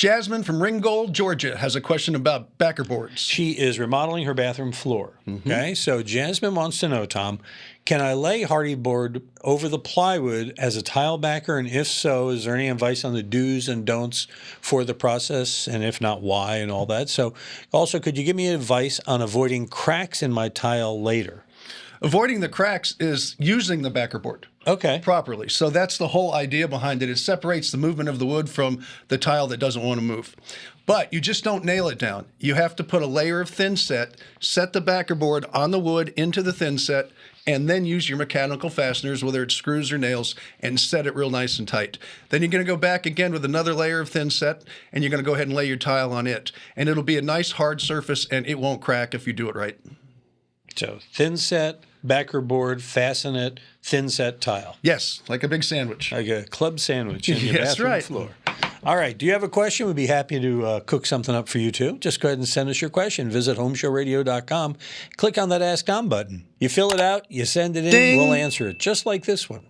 Jasmine from Ringgold, Georgia, has a question about backer boards. She is remodeling her bathroom floor. Okay, so Jasmine wants to know, Tom, can I lay Hardie board over the plywood as a tile backer? And if so, is there any advice on the do's and don'ts for the process? And if not, why and all that? So also, could you give me advice on avoiding cracks in my tile later? Avoiding the cracks is using the backer board properly. So that's the whole idea behind it. It separates the movement of the wood from the tile that doesn't want to move. But you just don't nail it down. You have to put a layer of thin set the backer board on the wood into the thin set, and then use your mechanical fasteners, whether it's screws or nails, and set it real nice and tight. Then you're going to go back again with another layer of thin set, and you're going to go ahead and lay your tile on it. And it'll be a nice hard surface, and it won't crack if you do it right. So thin set, backer board, fasten it, thin set tile. Yes, like a big sandwich. Like a club sandwich in your Yes, bathroom right. floor. All right. Do you have a question? We'd be happy to cook something up for you, too. Just go ahead and send us your question. Visit HomeShowRadio.com. Click on that Ask Tom button. You fill it out, you send it in, Ding. we'll answer it, just like this one.